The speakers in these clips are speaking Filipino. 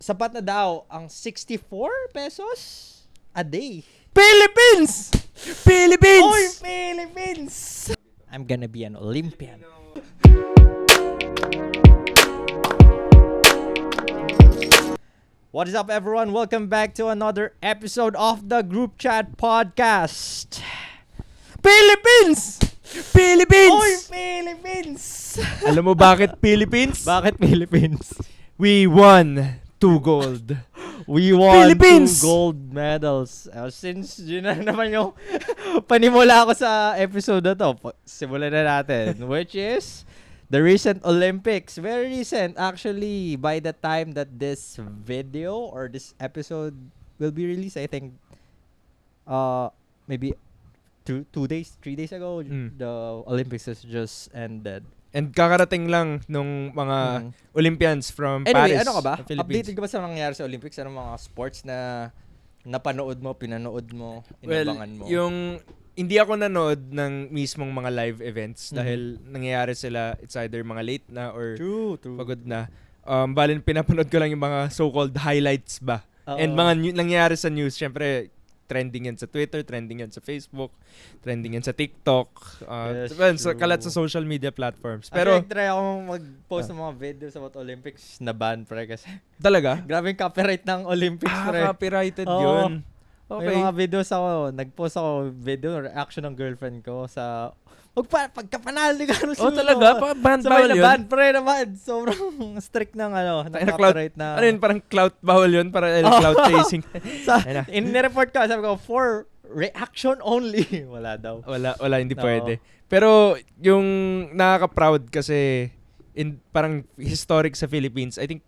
sapat na daw ang 64 pesos a day. Philippines! Philippines! Oy, Philippines! I'm gonna be an Olympian. What is up, everyone? Welcome back to another episode of the Group Chat Podcast. Philippines! Philippines! Oy, Philippines! Alam mo bakit Philippines? Bakit Philippines? We won 2 gold. We won Philippines! 2 gold medals. Since yun na naman yung panimula ako sa episode na to, simulan na natin. Which is the recent Olympics. Very recent. Actually, by the time that this video or this episode will be released, I think maybe 3 days ago, the Olympics has just ended. And kakarating lang nung mga Olympians from Anyway, Paris. ano ka ba? Philippines. Updated ka ba sa nangyayari sa Olympics? Anong mga sports na napanood mo, pinanood mo, inabangan mo? Yung hindi ako nanood ng mismong mga live events dahil nangyayari sila, it's either mga late na or True. pagod na. Balin pinapanood ko lang yung mga so-called highlights ba. And mga nangyayari sa news, syempre trending yan sa Twitter, trending yan sa Facebook, trending yan sa TikTok, kalat sa social media platforms. Pero try ako mag-post ng mga videos about Olympics na ban pre kasi. Talaga? Grabe yung copyright ng Olympics pre. Copyrighted Oo. yun. Okay. May mga videos ako, nag-post ako video reaction ng girlfriend ko sa pagkapanalo ka ng Oh, talaga? Ban bawal yun? Ban pre naman. Sobrang strict ng ng copyright na. Ano yun? Parang clout bawal yun? Para clout chasing. In-report ko, sabi ko, for reaction only. Wala daw. Wala, hindi pwede. Pero yung nakaka-proud kasi parang historic sa Philippines, I think,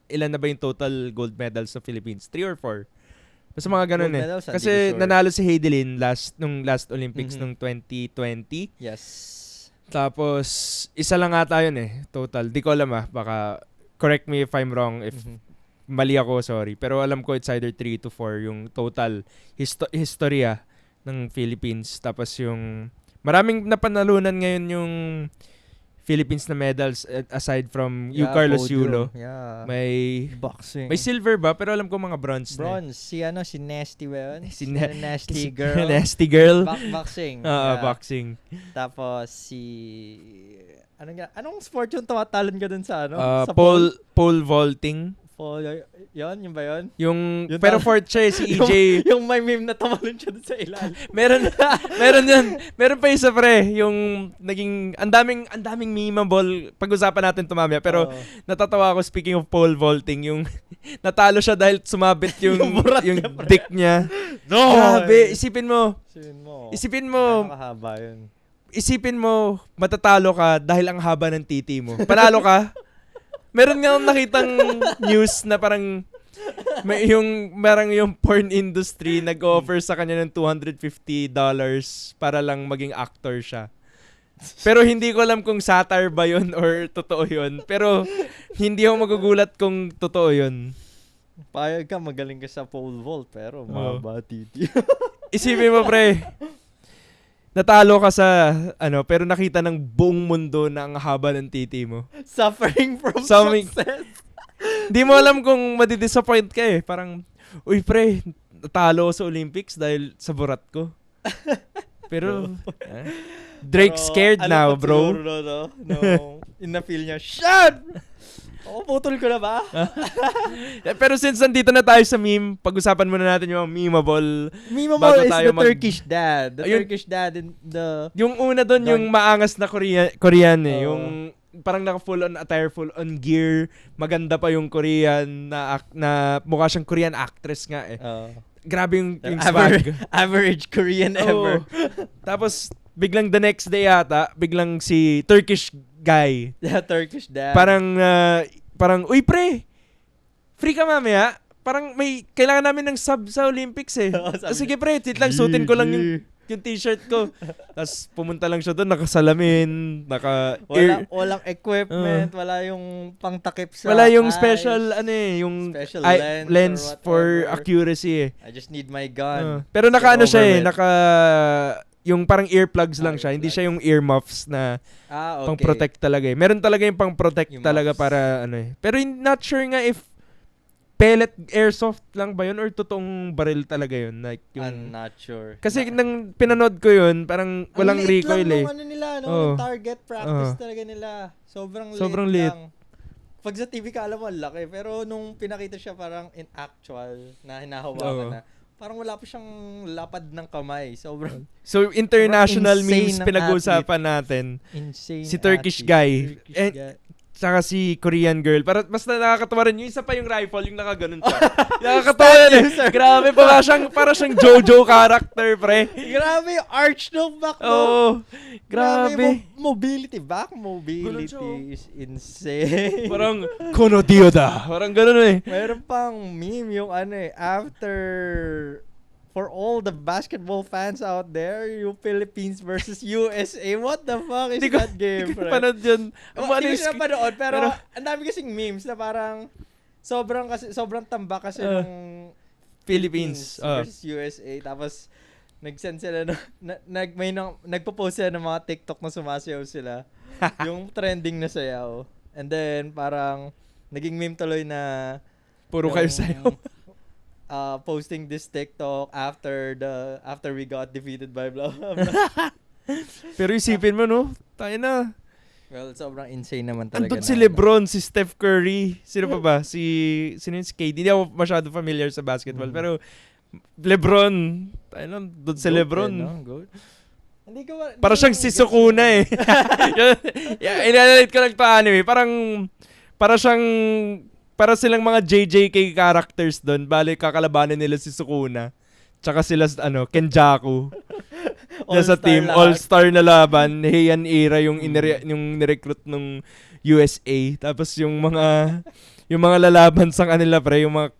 ilan na ba yung total gold medals sa Philippines? 3 or 4? Basta mga ganun medals, Kasi sure. nanalo si Heidelin nung last Olympics nung 2020. Yes. Tapos, isa lang ata yun total. Di ko alam baka correct me if I'm wrong, if mali ako, sorry. Pero alam ko it's either 3 to 4 yung total historia ng Philippines. Tapos yung maraming napanalunan ngayon yung Philippines na medals aside from Carlos Yulo. Yeah. May boxing. May silver ba? Pero alam ko mga bronze na. Bronze. Si Nasty ba yun? Si Nasty Girl. Nasty Girl. Boxing. Boxing. Tapos anong sport yung tumatalon ka dun sa sa pole vaulting. Yun ba yun? Yung pero fourth siya si EJ. yung may meme na tumalon siya dun sa ilalim. meron yun. Meron pa isa pre, yung naging ang daming memeable pag-usapan natin to mamaya. Pero natatawa ako speaking of pole vaulting, yung natalo siya dahil sumabit yung dick niya. No! Grabe, isipin mo. Nakakahaba yun. Isipin mo, matatalo ka dahil ang haba ng titi mo. Panalo ka? Meron nga akong nakitang news na parang yung porn industry nag-offer sa kanya ng $250 para lang maging actor siya. Pero hindi ko alam kung satire ba yun or totoo yun. Pero hindi ako magugulat kung totoo yun. Payag ka, magaling ka sa pole vault, pero mahaba titi. Isipin mo pre, natalo ka sa pero nakita ng buong mundo na ang haba ng titi mo. Suffering from success. Di mo alam kung madidisappoint ka Parang, uy pre, natalo sa Olympics dahil sa burat ko. Pero, Drake scared now, bro. No, in-feel niya, shut! Putol ko na ba? Pero since nandito na tayo sa meme, pag-usapan muna natin yung memeable. Memeable is the Turkish dad. The Turkish dad in the... Yung una doon, yung maangas na Korean Yung parang naka-full on attire, full on gear. Maganda pa yung Korean na mukha siyang Korean actress nga Grabe yung swag. Average Korean ever. Tapos, biglang the next day yata, biglang si Turkish guy. Yeah, Turkish dad. Parang, uy pre, free ka mamaya? Parang kailangan namin ng sub sa Olympics sige pre, suotin ko lang yung t-shirt ko. Tapos pumunta lang siya doon, nakasalamin, walang equipment, wala yung pangtakip sa wala yung eyes, special yung special lens for accuracy I just need my gun. Pero yung parang earplugs lang siya, hindi siya yung earmuffs na okay. pang-protect talaga Meron talaga yung pang-protect yung talaga muffs. para Pero not sure nga if pellet airsoft lang ba yun or totoong baril talaga yun? Like I'm yung not sure. kasi nang pinanood ko yun, parang walang Ang liit recoil lang eh. nung ano nila, no? Oo. Yung target practice talaga nila. Sobrang liit. lang. Pag sa TV ka, alam mo, ang laki. Pero nung pinakita siya parang in actual na hinahawakan na, parang wala pa siyang lapad ng kamay. Sobrang So, international insane memes ng pinag-uusapan natin. insane. Si Turkish guy. Tsaka si Korean girl. Para basta nakakatawa rin. Yung isa pa yung rifle, yung nakaganon siya. Nakakatawa yan eh. Grabe, para siyang Jojo character, pre. Grabe yung arch ng back mo. Oo. Grabe. Mobility. Back mobility is insane. Parang, Kono Dioda. Parang ganon eh. Mayroon pang meme yung after for all the basketball fans out there, yung Philippines versus USA. What the fuck is that game, Hindi ko bro? panood yun. Hindi ko siya panood, pero ang dami kasing memes na parang sobrang tambak kasi ng Philippines versus USA. Tapos nag-send sila nagpo-post sila ng mga TikTok na sumasayaw sila. Yung trending na sayaw. And then parang naging meme tuloy na puro kayo sayaw. Posting this TikTok after we got defeated by blah blah blah. Pero isipin mo, no? Tayo na. Well, sobrang insane naman talaga. Andun si LeBron, si Steph Curry. Sino pa ba? Sino yung si KD? Hindi ako masyado familiar sa basketball. Pero LeBron. Tayo na, doon si LeBron. Good. Hindi ko para siyang si Sukuna eh. Inanalite ko lang pa anime. Para silang mga JJK characters doon. Bale, kakalabanin nila si Sukuna. Tsaka sila, Kenjaku. Sa team. All-star na laban. Heian era yung nirecruit ng USA. Tapos yung mga lalaban sa kanila, pre. Yung mga,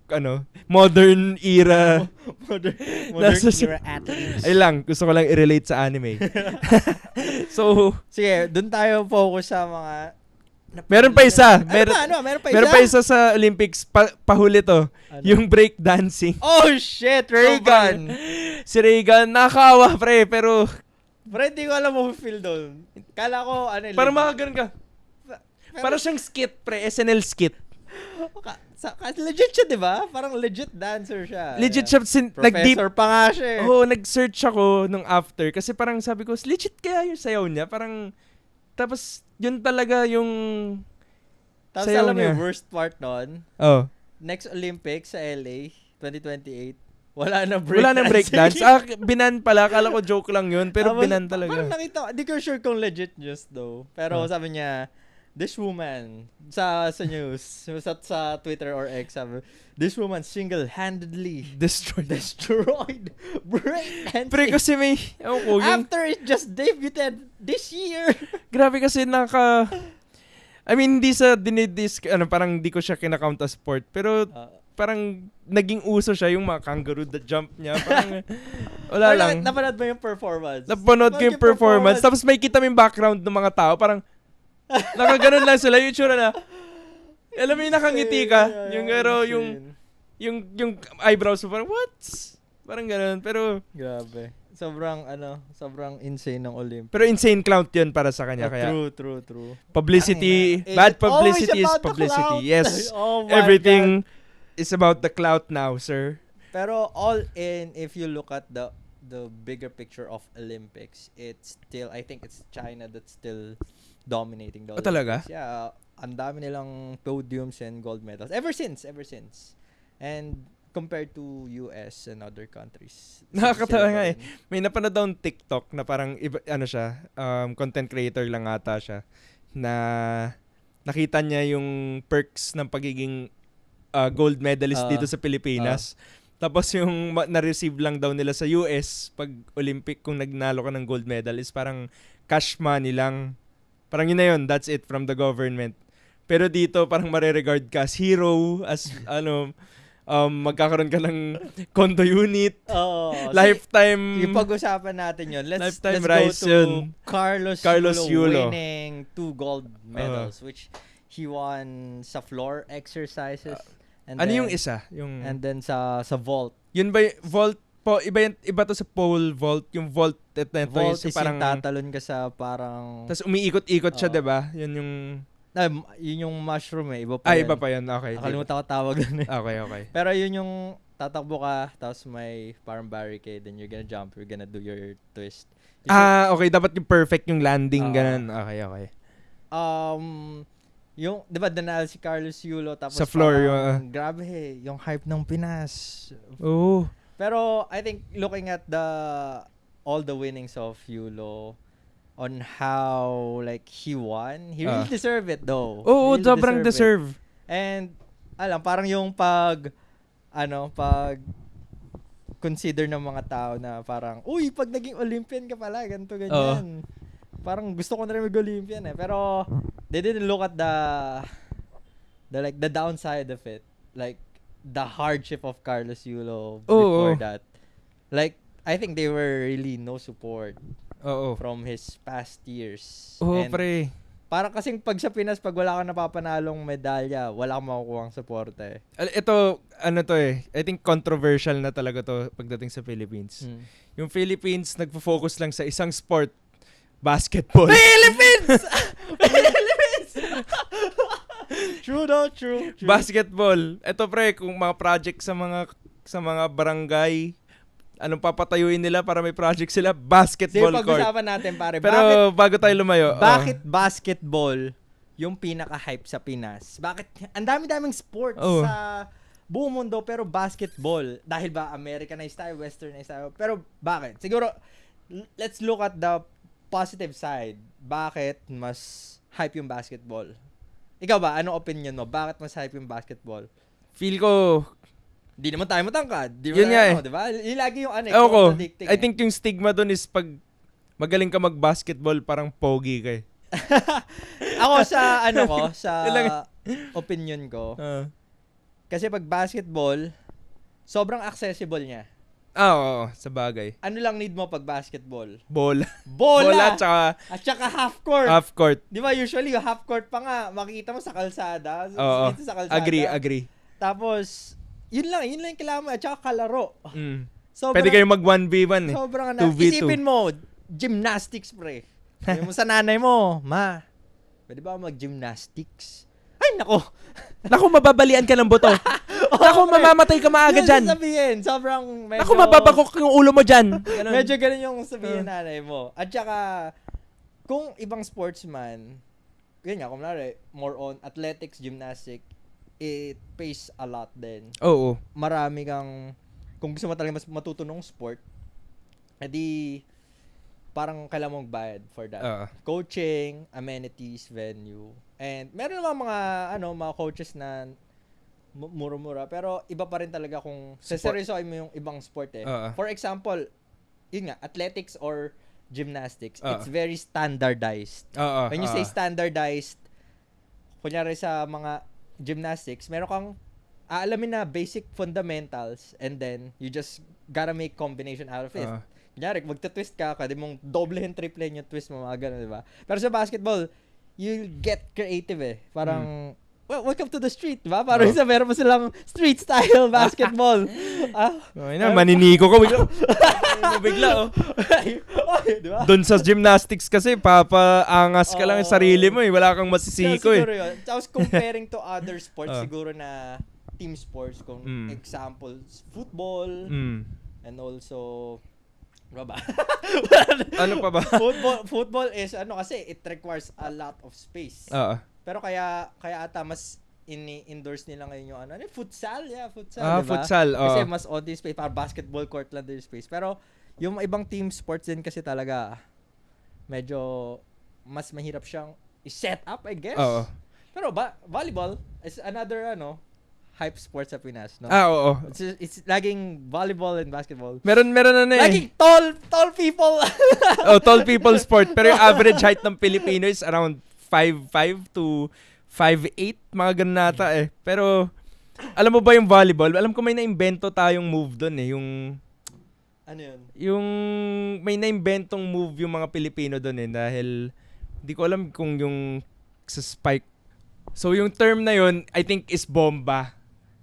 modern era. modern era athletes. Ay lang, gusto ko lang i-relate sa anime. So, sige, doon tayo focus sa mga meron pa isa. Meron pa isa sa Olympics. Pahuli to. Yung break dancing. Oh shit, Reagan. Si Reagan, nakakawa pre, pero hindi ko alam mo feel doon. Kala ko, parang makaganon ka. Para siyang skit, pre. SNL skit. Legit siya, di ba? Parang legit dancer siya. Legit siya. Professor pa nga siya. Nag-search ako nung after. Kasi parang sabi ko, legit kaya yung sayaw niya? Parang, tapos, yun talaga yung tapos sayaw alam mo niya. yung worst part nun? Next Olympics sa LA, 2028, wala nang breakdance. Binan pala. Akala ko joke lang yun. Pero binan talaga. Parang nakita, di ko sure kung legit news though. Pero sabi niya, this woman, sa news, sa Twitter or X, sabi, this woman single-handedly destroyed breakdancing. Pre, kasi may, after it just debuted this year. Grabe kasi I mean, hindi sa parang di ko siya kinakount as sport. Pero, parang naging uso siya yung mga kangaroo jump niya. Parang, wala lang. Napanood mo yung performance? Napanood ko yung performance. Tapos may kita mo yung background ng mga tao. Parang, nakaganon lang sila. Yung tsura na, alam mo yung nakangiti ka. Yung eyebrows mo, parang, what? Parang ganon. Pero, grabe. Sobrang insane ng Olympics. Pero insane clout yun para sa kanya. Kaya, True. Publicity, bad publicity is publicity. Yes, everything is about the clout now, sir. Pero all in, if you look at the bigger picture of Olympics, I think it's China that's still dominating the Olympics. Talaga? Yeah, ang dami nilang podiums and gold medals. Ever since. And compared to US and other countries. Nakakatawa nga eh. May napanood akong TikTok na parang siya, content creator lang ata siya, na nakita niya yung perks ng pagiging gold medalist dito sa Pilipinas. Tapos yung na-receive lang daw nila sa US pag Olympic kung nagnalo ka ng gold medal is parang cash money lang. Parang yun na yun, that's it from the government. Pero dito parang mareregard ka as hero, as magkakaroon ka ng condo unit. Lifetime. Yung pag-usapan natin yun. Let's go to yun. Carlos Yulo winning 2 gold medals, which he won sa floor exercises. And yung isa? And then sa vault. Yun ba vault po? Iba to sa pole vault. Yung vault. Vault is parang, yung tatalon ka sa parang... Tapos umiikot-ikot siya, diba? Yun yung... Yun yung mushroom eh. Iba pa Ay, yan. iba pa yun. Okay. Nakalimutan ko tawag dun eh. Okay. Pero yun yung tatakbo ka, tapos may parang barricade, then you're gonna jump, you're gonna do your twist. Okay. Dapat yung perfect yung landing, ganun. Okay. Yung, di ba, danal si Carlos Yulo, tapos Sa floor, parang, grabe yung hype ng Pinas. Oo. Pero, I think, looking at all the winnings of Yulo, on how, like, he won, he really deserved it, though. Oo, Really sobrang deserve it. deserve. And, parang yung pag consider ng mga tao na parang, uy, pag naging Olympian ka pala, ganito, ganyan. Parang gusto ko na rin mag-Olympian eh. Pero, they didn't look at the downside of it. Like, the hardship of Carlos Yulo before that. Like, I think they were really no support from his past years. Oo, And pre. parang kasing pag sa Pinas, pag wala kang napapanalong medalya, wala kang makukuha suporta eh. Ito, I think controversial na talaga to pagdating sa Philippines. Yung Philippines, nagpo-focus lang sa isang sport, basketball. Philippines! Philippines! True. Basketball. Ito pre, kung mga project sa mga barangay, anong papatayuin nila para may project sila? Basketball court. Pag-usapan natin pare. Pero bago tayo lumayo. Bakit basketball yung pinaka-hype sa Pinas? Bakit? Ang dami-daming sports sa buong mundo pero basketball. Dahil ba Americanized tayo, Westernized tayo? Pero bakit? Siguro, let's look at the positive side. Bakit mas hype yung basketball? Ikaw ba? Anong opinion mo? Bakit mas hype yung basketball? Feel ko, di naman tayo matangkad. Yun nga eh. Diba? Yung lagi yung contradicting. I think yung stigma doon is pag magaling ka mag-basketball, parang pogi ka eh. Ako sa opinion ko. Kasi pag basketball, sobrang accessible niya. Oo, sa bagay. Ano lang need mo pag basketball? Bola. Bola! At saka half court. Half court. Di ba usually yung half court pa nga, makikita mo sa kalsada. Oo. Sa kalsada. Agree. Tapos, yun lang yung kailangan mo. At saka kalaro. Pwede kayo mag 1v1 eh. Sobrang 2v2. Isipin mo, gymnastics pre. Sabi mo sa nanay mo, ma, pwede ba mag-gymnastics? Ay, nako. Naku, mababalian ka ng buto. Naku, mamamatay ka maaga dyan. Sabihin, sobrang medyo... Naku, mababagok yung ulo mo dyan. Ganun. Medyo ganun yung sabihin nanay mo. At saka, kung ibang sportsman, yun nga, kung more on athletics, gymnastics, it pays a lot din. Oo. Marami kang, kung gusto mo talaga mas matutunong sport, edi parang kailangan mong bayad for that. Coaching, amenities, venue. And meron naman mga coaches na mura-mura, pero iba pa rin talaga kung seseryosohin mo yung ibang sport eh. For example, yun nga, athletics or gymnastics, it's very standardized. When you say standardized, kunyari sa mga gymnastics, meron kang aalamin na basic fundamentals and then you just gotta make combination out of it. Kunyari, magta-twist ka, kada mong doblehin, triplehin yung twist mo, mga gano'n, di ba? Pero sa basketball, you get creative eh. Parang, well, welcome to the street, di ba? Parang meron pa silang street style basketball. Maniniko ko. Bigla, Diba? Doon sa gymnastics kasi, papaangas ka lang yung sarili mo eh. Wala kang masisiko eh. Siguro yun. Tapos comparing to other sports, siguro na team sports, kung examples, football, and also... Ano pa ba? Football is kasi it requires a lot of space. Pero kaya ata mas ini-endorse nila ngayon yung futsal, futsal, diba? Futsal, Kasi mas on space, para basketball court lang din space. Pero yung ibang team sports din kasi talaga medyo mas mahirap siyang i-set up, I guess. Pero volleyball is another hype sports sa Pinas, no? Oo. It's laging volleyball and basketball. Meron eh. Laging tall people. Tall people sport. Pero yung average height ng Pilipino is around 5'5 to 5'8. Mga ganun nata eh. Pero, alam mo ba yung volleyball? Alam ko may na-invento tayong move doon eh. Ano yun? Yung may na-inventong move yung mga Pilipino doon eh. Dahil, di ko alam kung yung sa spike. So, yung term na yun, I think is bomba.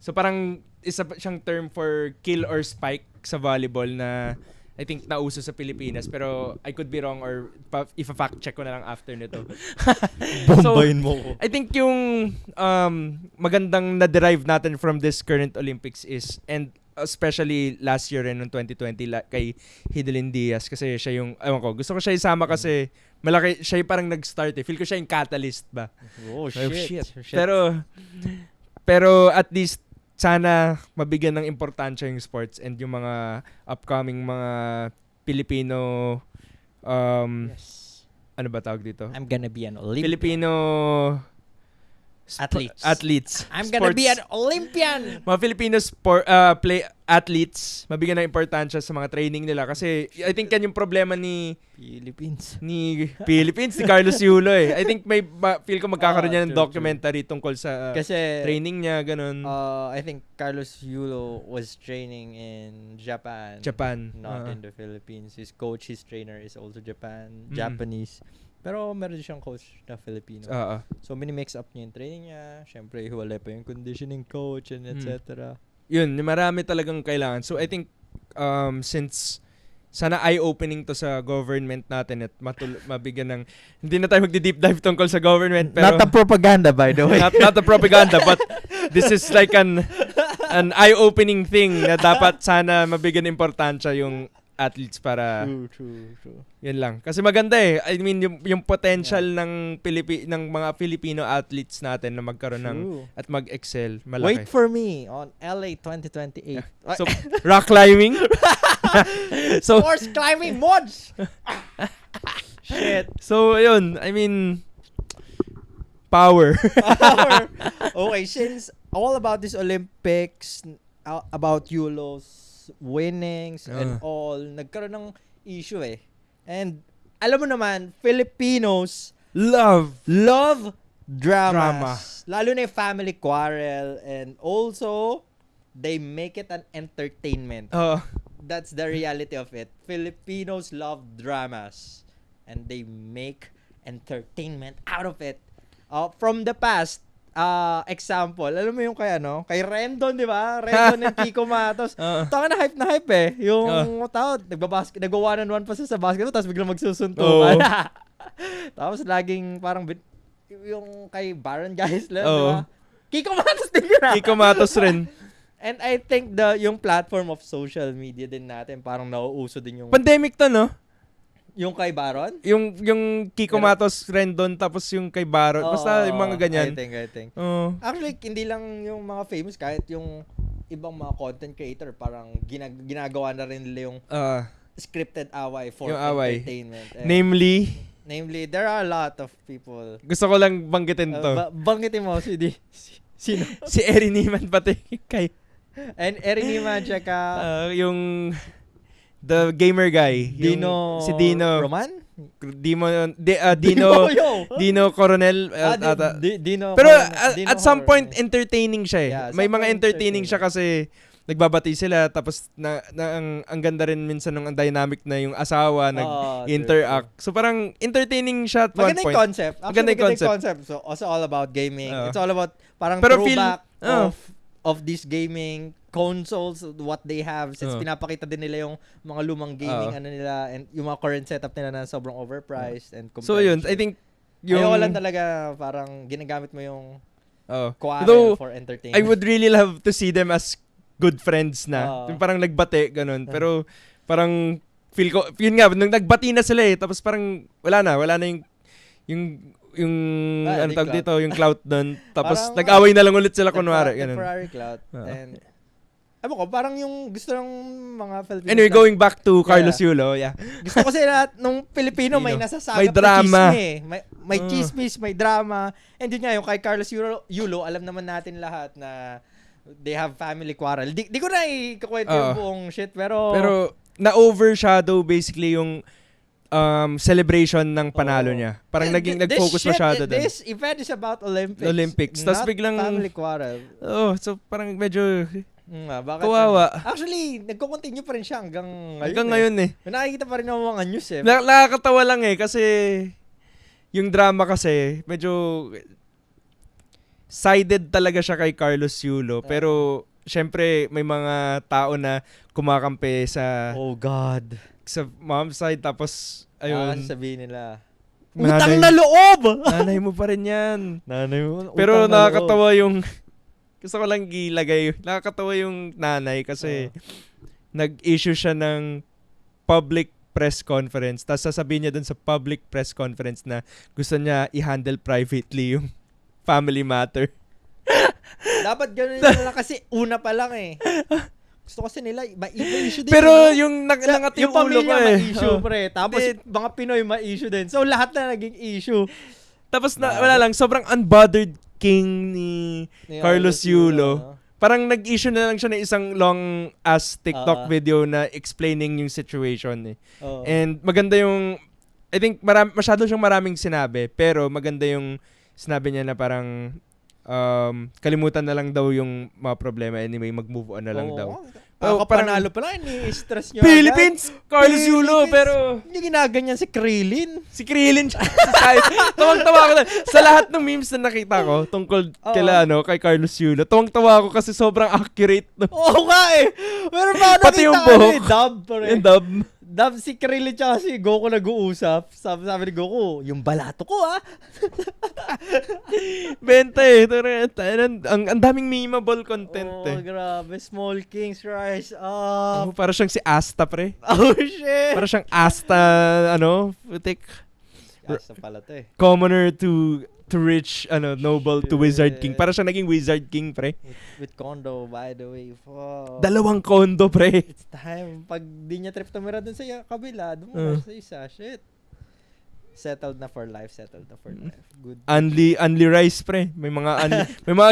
So parang isa siyang term for kill or spike sa volleyball na I think nauso sa Pilipinas, pero I could be wrong or if a fact check ko na lang after nito. Bombayin mo ko. I think yung magandang na-derive natin from this current Olympics is, and especially last year rin, noong 2020, kay Hidilyn Diaz, kasi siya yung, ewan ko, gusto ko siya isama kasi malaki, siya yung parang nag-start eh. Feel ko siya yung catalyst ba? Oh, shit. Pero at least, sana mabigyan ng importansya yung sports and yung mga upcoming mga Pilipino Yes. ano ba tawag dito? I'm gonna be an Olympian. Filipino athletes. I'm gonna be an Olympian. Mga Filipino play athletes, mabigyan ng importansya sa mga training nila kasi I think yan yung problema ni Philippines, ni Carlos Yulo eh. I think feel ko magkakaroon niya ng documentary tungkol sa kasi training niya, ganun. I think Carlos Yulo was training in Japan. Not in the Philippines. His coach, his trainer is also Japanese. Pero meron siyang coach na Filipino. So, mini-mix up niya yung training niya. Siyempre, hiwalay pa yung conditioning coach and etc. Yun, marami talagang kailangan. So, I think, since sana eye-opening to sa government natin at mabigyan ng, hindi na tayo magdi-deep dive tungkol sa government. Pero, not a propaganda, by the way. not a propaganda, but this is like an eye-opening thing na dapat sana mabigyan importansya yung athletes para True. yun lang. Kasi maganda eh. I mean, yung potential ng mga Filipino athletes natin na magkaroon ng at mag-excel, malaki. Wait for me on LA 2028. Yeah. So, rock climbing. So, sports climbing mods. Shit. So, yun. I mean, power. Okay, since all about this Olympics, about Yulo's winnings and all, nagkaroon ng issue eh. And alam mo naman, Filipinos love dramas. Lalo na yung family quarrel, and also they make it an entertainment. That's the reality of it. Filipinos love dramas and they make entertainment out of it. From the past, example, alam mo yung kay Rendon, di ba? Rendon and Kiko Matos. Tanga na hype eh. Yung tao, nag-1-on-1 pa sa basketball, tapos biglang magsusuntukan. Tapos laging parang yung kay Baron Geisler, di ba? Kiko Matos din yun. Kiko Matos rin. And I think yung platform of social media din natin, parang nauuso din yung... Pandemic to, no? Yung kay Baron? Yung Kiko Matos, Rendon, tapos yung kay Baron. Basta yung mga ganyan. I think. Actually, hindi lang yung mga famous, kahit yung ibang mga content creator, parang ginagawa na rin nila yung scripted away for entertainment. Namely, there are a lot of people. Gusto ko lang banggitin to. Banggitin mo, sino? Si Eri Niman pati. And Eri Niman, tsaka... yung... The gamer guy. Si Dino. Roman? Dino Coronel. Dino. Pero at some point, entertaining siya eh. Yeah, may mga entertaining siya kasi nagbabati sila tapos ang ganda rin minsan ng dynamic na yung asawa nag-interact. So parang entertaining siya at one point. Maganda yung concept. So also all about gaming. It's all about parang throwback of this gaming consoles, what they have, since pinapakita din nila yung mga lumang gaming nila, and yung mga current setup nila na sobrang overpriced and so yun, I think yung ayaw lang talaga parang ginagamit mo yung though for entertainment. I would really love to see them as good friends na. Yung parang nagbate, ganun. Pero parang feel ko, yun nga, nung nagbati na sila eh, tapos parang wala na yung ano tawag dito, yung clout doon. Tapos parang, nag-away na lang ulit sila kunwari. Temporary clout. And ewan ko, parang yung gusto ng mga Filipinos. Anyway, going back to Carlos Yulo, gusto ko sila nung Pilipino may nasasagap may drama. May chismis, may drama. And yun nga, yung kay Carlos Yulo, alam naman natin lahat na they have family quarrel. Di ko na ikakwento yung buong shit, pero na-overshadow basically yung celebration ng panalo niya. Parang nag-focus masyado doon. This event is about Olympics. Tapos biglang family quarrel. So parang medyo bakit? Kawawa. Actually, nagko-continue pa rin siya hanggang ngayon eh. Nakikita pa rin ng mga news eh. Nakakatawa lang eh kasi yung drama kasi medyo sided talaga siya kay Carlos Yulo pero syempre may mga tao na kumakampi Oh God. sa mom side, tapos ayun, Sabihin nila, nanay- utang na loob! nanay mo pa rin yan. Nanay mo, Pero utang na nakakatawa yung gusto ko lang ilagay, nakakatawa yung nanay kasi nag-issue siya ng public press conference, tapos sasabihin niya dun sa public press conference na gusto niya i-handle privately yung family matter. Dapat ganun nila kasi una pa lang eh. Gusto kasi nila, ma-issue din. Pero nila. yung nangat Yung yung ulo ko pamilya eh. ma-issue, Oh. pre. Tapos Hindi. mga Pinoy ma-issue din. So, lahat na naging issue. Tapos wala lang, sobrang unbothered king ni Carlos Yulo. Parang nag-issue na lang siya ng isang long-ass TikTok video na explaining yung situation eh. Oh. And maganda yung, I think masyado siyang maraming sinabi, pero maganda yung sinabi niya na parang kalimutan na lang daw yung mga problema. Anyway, mag-move on na lang daw. Panalo pa lang, ni-stress nyo. Philippines! Carlos Yulo, pero Hindi ginaganyan si Krillin. si Krillin, tawang-tawa ako na. Sa lahat ng memes na nakita ko tungkol kay Carlos Yulo, tawang-tawa ako kasi sobrang accurate. No? Oo nga eh. Pero ba Pati yung nakita buhok. dub pa rin. Yung dub. Dub si Krillin tsaka si Goku nag-uusap. Sabi ni Goku, yung balato ko Benta eh. Ang daming memeable content Oh, eh. grabe. Small Kings Rise Up. Para siyang si Asta, pre. Oh, shit. Para siyang Asta, putik. Asa pala to eh. Commoner to rich, noble to Wizard King. Shit. Para siyang naging Wizard King, pre. With condo, by the way. Wow. 2 kondo, pre. It's time. Pag di niya trip tumira dun sa kabila, dun mo sa isa. Shit. Settled na for life. Good. Unli rice, pre. May mga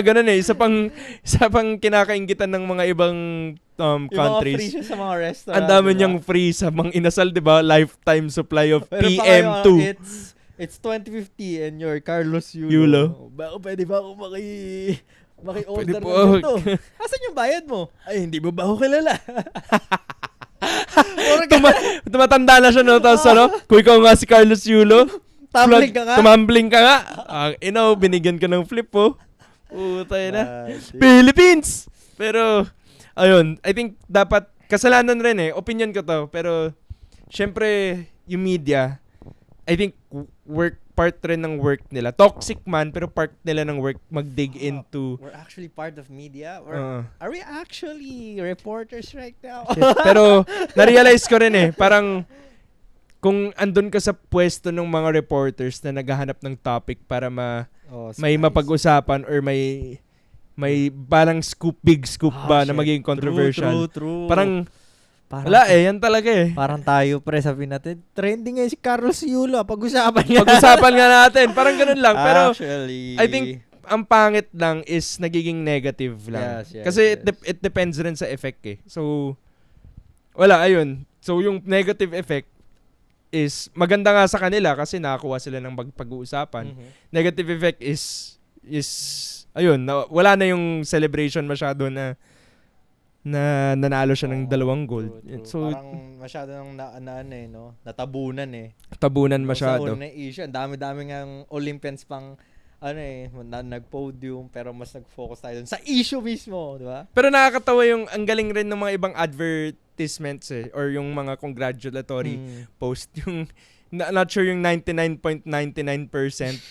ganun eh. Isa pang kinakaingitan ng mga ibang Yung mga free countries. siya sa mga restaurant. Ang dami diba? niyang free sa mga inasal, 'di ba? Lifetime supply of Pero PM2. It's 2050 and you're Carlos Yulo. Yulo. Pwede ba ako maki-order Pwede po. ng ganito? Asan yung bayad mo? Ay, hindi mo ba ako kilala? Tumatanda na siya, no? Tapos kung ikaw nga si Carlos Yulo, Tumbling ka nga. tumambling ka nga. Binigyan ka ng flip, oh. Putay na. Shit. Philippines! Pero, ayun, I think dapat, kasalanan rin eh, opinion ko to, pero, syempre, yung media, I think, part rin ng work nila. Toxic man, pero part nila ng work mag-dig into. We're actually part of media? Are we actually reporters right now? Pero, na-realize ko rin eh, parang, kung andun ka sa pwesto ng mga reporters na naghahanap ng topic para may mapag-usapan or may parang big scoop ba na magiging controversial. True. Parang wala eh, yan talaga eh. Parang tayo, pre, sabihin natin, trending ngayon si Carlos Yulo. Pag-usapan niya. Pag-usapan nga natin, parang ganun lang. Pero actually, I think ang pangit lang is nagiging negative lang. Yes, Kasi yes. it depends rin sa effect eh. So, wala, ayun. So, yung negative effect is maganda nga sa kanila kasi nakakuha sila ng pag-uusapan. Negative effect is ayun, wala na yung celebration masyado na nanalo siya ng 2 gold. True. So, parang masyado nang natabunan eh. tabunan Sa masyado. una issue, ang dami-dami ng Olympians pang nag-podium pero mas nag-focus tayo dun sa issue mismo, di ba? Pero nakakatawa ang galing rin ng mga ibang advertisements eh, or yung mga congratulatory post. Yung, not sure yung 99.99%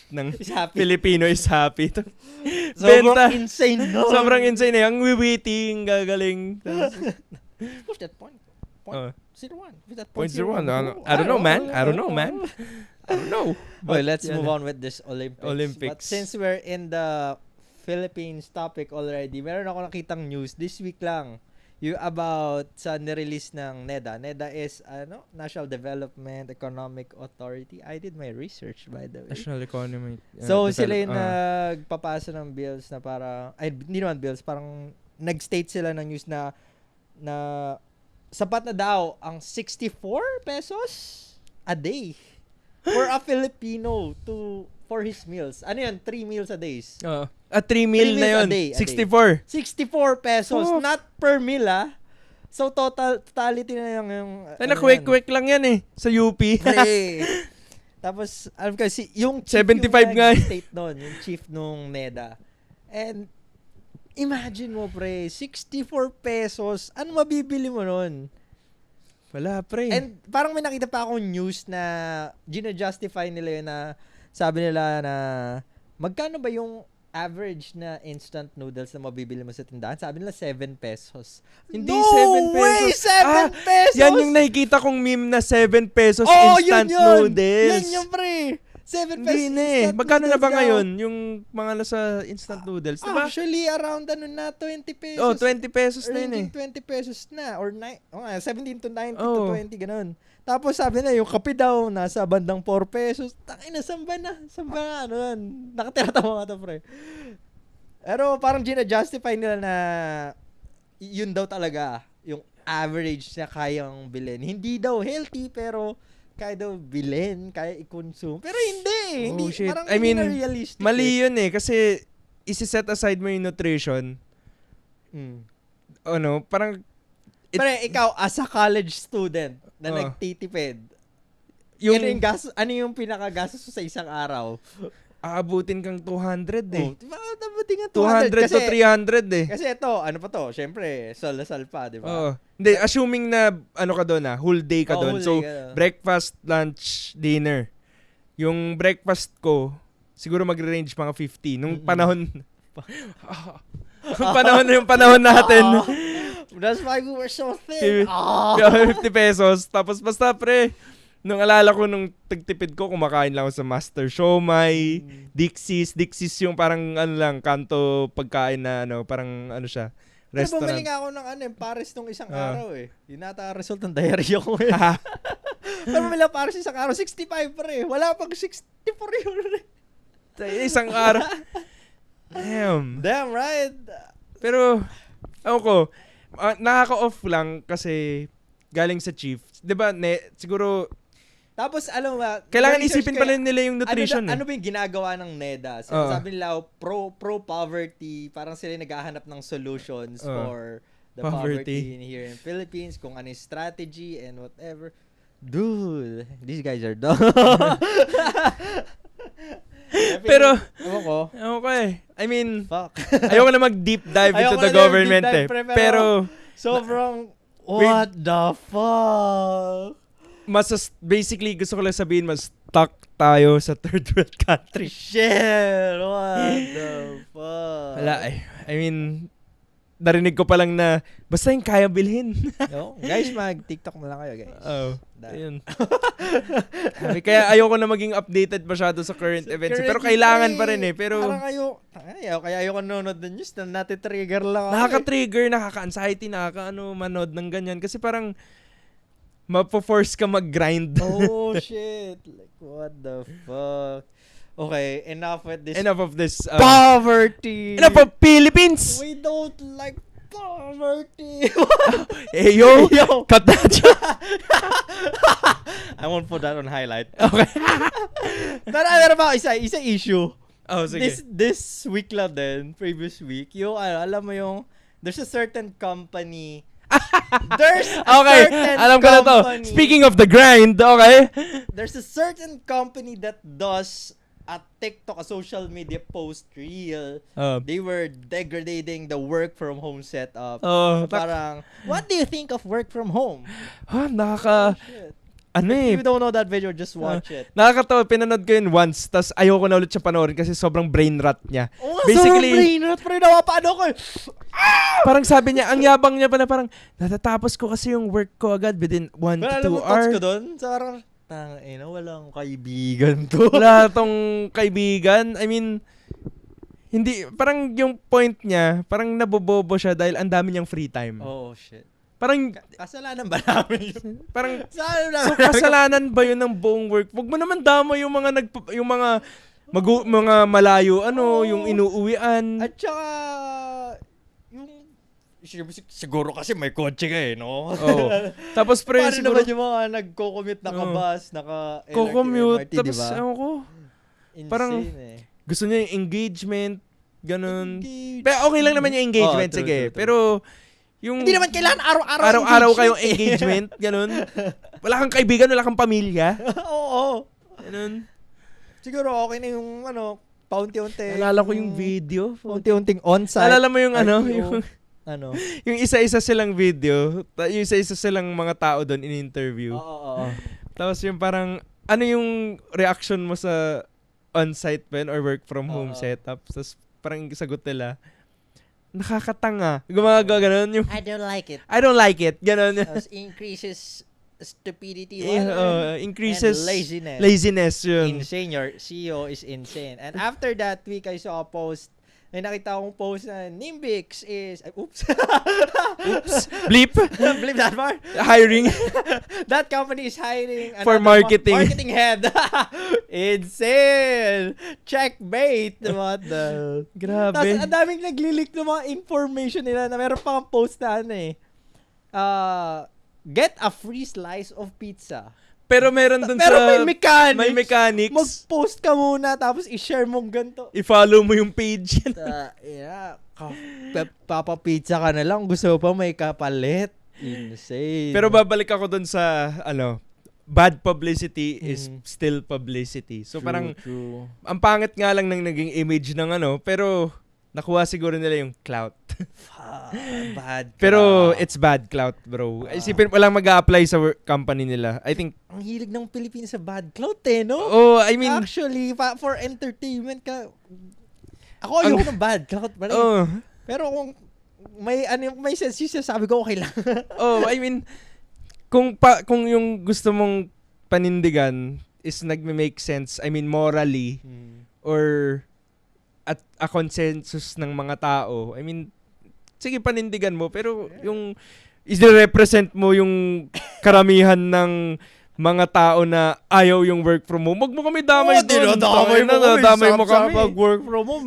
ng Is happy. Filipino is happy. Sobrang insane, no? Sobrang insane eh. Ang witty, ang gagaling. Push that point. Oh. 01. With that Point point zero one. 01. I don't know, man. I don't know. Well, let's yan. move on with this Olympics. But since we're in the Philippines topic already, meron ako nakitang news this week lang. About sa nirelease ng NEDA. NEDA is National Development Economic Authority. I did my research, by the way. National economy. So, sila yung nagpapasa ng bills na para, hindi naman bills, parang nag-state sila ng news na sapat na daw ang 64 pesos a day for a Filipino for his meals. Ano yun? 3 meals a day. 3 meal na yun. a day. 64. 64 pesos. Oh. Not per meal, ah. So, totality na yung Ay, nakwek-kwek lang yan eh. Sa UP. Hey. Tapos, alam ko, yung chief 75 yung nga. state nun, yung chief nung NEDA. And, Imagine mo, pre, 64 pesos. Ano mabibili mo nun? Wala, pre. And parang may nakita pa akong news na gina-justify nila yun na sabi nila na magkano ba yung average na instant noodles na mabibili mo sa tindahan? Sabi nila 7 pesos. Hindi No 7 pesos. way! 7 pesos! Yan yung nakikita kong meme na 7 pesos Oh, instant yun yun! noodles. Yan yung pre! 7 pesos Hindi na eh. instant Magkano na noodles ba daw. ngayon yung mga nasa instant noodles? Diba? Actually, around ano na, 20 pesos. Oh, 20 pesos na yun eh. Ranging 20 pesos na. Or 17 to 90 Oh. to 20, ganun. Tapos sabi na, yung kape daw, nasa bandang 4 pesos. Tangina, saan ba na? Ano yan? Nakatira tama nga to, pre. Pero parang gina-justify nila na yun daw talaga yung average na kayang bilhin. Hindi daw healthy, pero kaya daw bilhin, kaya i-consume. Pero hindi. Hindi, Oh, shit. parang I hindi mean, na realistic. Mali yun eh. Kasi isi-set aside mo yung nutrition. Ano, parang Pero ikaw, as a college student na Oh. nagtitipid, yung ano yung pinakagastos mo sa isang araw? aabutin kang 200 eh. Diba, dapat nga 200 to 300 eh. Kasi ito, ano pa to? Siyempre, sol pa, di ba? Oo. Hindi, assuming na ano ka doon whole day ka doon. whole So, day ka. breakfast, lunch, dinner. Yung breakfast ko, siguro magre-range mga 50. Nung panahon, yung panahon natin, That's why we were so Fif- thin. Ah. 50 pesos. Tapos basta pre, nung alala ko nung tagtipid ko, kumakain lang ako sa Master Siomai, Dixie's yung parang ano lang, kanto pagkain na ano, parang ano siya, Pero restaurant. bumili nga ako ng Paris nung isang araw eh. Yun nata result ng diarrhea ko eh. Pero bumili ako Paris isang araw, 65 pa rin. Wala pang 64 yun. Isang araw. Damn. Damn right. Pero, ako ko, nakaka-off lang kasi galing sa chief. 'Di ba? Siguro Tapos alam mo ba, kailangan na-research isipin ko pala nila yung nutrition ano ba yung ginagawa ng NEDA? Sabi nila, pro-poverty, parang sila yung naghahanap ng solutions for the poverty here in Philippines, kung ano yung strategy and whatever. Dude, these guys are dumb. Pero, ewan ko, I mean, fuck. ayoko na mag-deep dive into Ayoko the na government deep dive, Pero, sobrang, what the fuck? basically, gusto ko lang sabihin, mas stuck tayo sa third world country. Shit, what the fuck? Wala I mean, narinig ko pa lang na, basta yung kaya bilhin. No? Guys, mag-TikTok na lang kayo, guys. Oh, ayun. Kaya ayoko na maging updated masyado sa current events. Pero kailangan pa rin eh. Pero parang ayoko nanonood ng news na natitrigger lang ako. nakaka-trigger, nakaka-anxiety, manood ng ganyan. Kasi parang mapo-force ka mag-grind. Oh, shit. Like, what the fuck? Okay, enough with this. Enough of this. Poverty! Enough of Philippines! We don't like poverty! Hey, yo! Yo! Cut that! I won't put that on highlight. Okay. Pero ba, isa issue. Oh, sige. This week lang din, previous week, alam mo yung, there's a certain company, Alam ko na to. Speaking of the grind, okay? There's a certain company that does a TikTok, a social media post reel. They were degrading the work from home setup. Parang, what do you think of work from home? Shit. Ano If you don't know that video, just watch it. Nakakatawa, pinanood ko yun once, tas ayoko na ulit siya panoorin kasi sobrang brain rot niya. Basically, brain rot, pero napapaano ko. Parang sabi niya, ang yabang niya pa na parang, natatapos ko kasi yung work ko agad within 1 to 2 hours. ko doon? Parang, walang kaibigan to. Wala tong kaibigan. I mean, hindi, parang yung point niya, parang nabobobo siya dahil ang dami niyang free time. Oh, shit. Parang, Kasalanan ba namin yun? parang, so kasalanan ba yun ng buong work? Huwag mo naman damo yung mga mga malayo, yung inuuwian. At saka, siguro kasi may kotse ka eh, no? Oo. Tapos pre, Paano siguro, naman yung mga nagko-commute, naka-bus, ko-commute, MRT, tapos, diba? ewan ko, Insane parang, eh. gusto niya yung engagement, ganun. Pero okay lang naman yung engagement, True, sige. true. Pero, yung Hindi naman kailangan araw-araw kayong engagement, ganun. Wala kang kaibigan, wala kang pamilya. Oo. Ganun. Siguro okay na yung paunti-unti. Naalala ko yung video. Paunti-unting on-site. Naalala mo yung RTO. yung, Ano? yung isa-isa silang video, yung isa-isa silang mga tao doon in-interview. Oo. Tapos yung parang, ano yung reaction mo sa on-site ba yun or work from home Oo. setup? Tapos parang yung sagot nila, nakakatanga. Gumagawa ganun yung, I don't like it. I don't like it. Ganun. Tapos increases stupidity. Increases and laziness. laziness yun. Insane. Your CEO is insane. And after that week, I saw a post. May nakita akong post na Nimbix is... oops. Oops. Bleep. Believe that part. Hiring. That company is hiring For another marketing. marketing head. Insane. Checkmate. What the... Grabe. Tapos ang daming nagli-leak ng mga information nila na meron pang post na ano eh. Get a free slice of pizza. Pero meron dun Pero sa... may mechanics. May mechanics. Mag-post ka muna tapos i-share mong ganito. I-follow mo yung page. Papa-pizza ka na lang. Gusto mo pa may kapalit. Insane. Pero babalik ako dun sa, bad publicity is still publicity. So parang, True. ang pangit nga lang ng naging image ng pero nakuha siguro nila yung clout. Bad. Pero it's bad clout, bro. Isipin, walang mag-a-apply sa company nila. I think, Ang hilig ng Pilipinas sa bad clout no? I mean, Actually, for entertainment ka, ako ayoko ng bad clout. Pero kung may sense, sabi ko okay lang. I mean, kung yung gusto mong panindigan is nagme-make sense, I mean, morally, or at a consensus ng mga tao, I mean, sige, panindigan mo, pero yung i-represent mo yung karamihan ng mga tao na ayaw yung work from home. Wag mo kami damay doon. Damay mo kami. Pag work from home,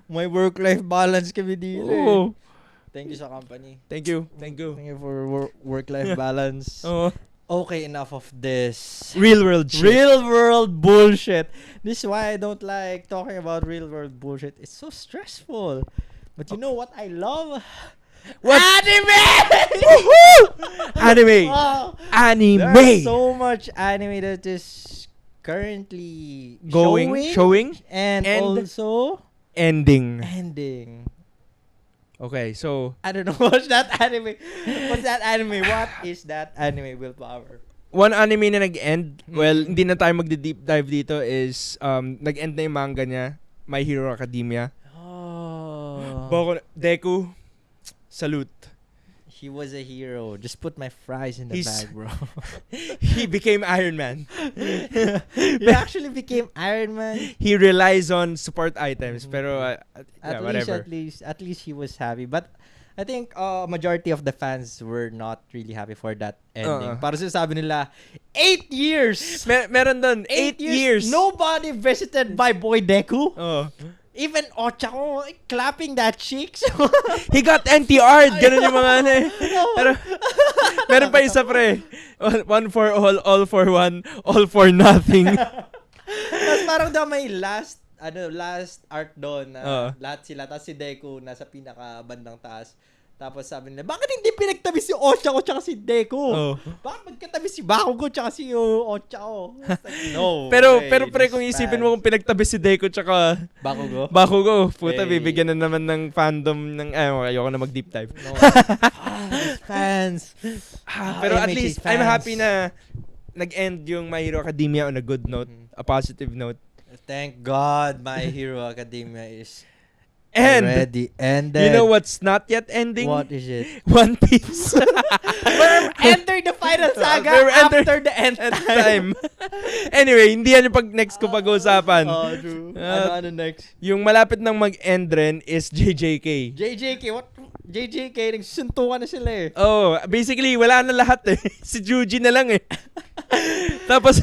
may work-life balance kami dito. Oo. Thank you sa company. Thank you. Thank you for work-life balance. Okay, enough of this. Real world shit. Real world bullshit. This is why I don't like talking about real world bullshit. It's so stressful. But you know what I love? What? Anime! Anime! Wow. Anime! There's so much anime that is currently showing, and also ending. Okay, so I don't know what's that anime. What is that anime, Willpower? one anime na nag-end, well, hindi na tayo magdi-deep dive dito, is nag-end na yung manga niya, My Hero Academia. Deku, salute. He was a hero. Just put my fries in the bag, bro. He became Iron Man. He actually became Iron Man. He relies on support items, pero whatever. At least he was happy. But I think majority of the fans were not really happy for that ending. Para sabi nila, 8 years! Meron doon, 8 years. Nobody visited my boy Deku. Even Ochako clapping that cheeks. He got NTR'd. Ganun yung mga Pero, meron pa isa pre. One for all for one, all for nothing. Tapos parang daw may last art doon na lahat sila. Tapos si Deku nasa pinaka bandang taas. Tapos sabi nila, bakit hindi pinagtabi si Ochako tsaka si Deku? Bakit magkatabi si Bakugo tsaka si Ochako? No. Pero pre, kung isipin mo kung pinagtabi si Deku tsaka Bakugo, puta, bibigyan na naman ng fandom ng ayoko na mag-deep dive. No. Fans. Pero at least I'm happy na nag-end yung My Hero Academia on a good note, a positive note. Thank God My Hero Academia is already ended. You know what's not yet ending? What is it? One Piece. We're enter the final saga after the end time. Anyway, hindi yan yung next ko pag-uusapan. True. Ano next? Yung malapit nang mag-end rin is JJK. What? JJK, nagsusuntukan na sila eh. Basically, wala na lahat eh. Si Juji na lang eh. Tapos,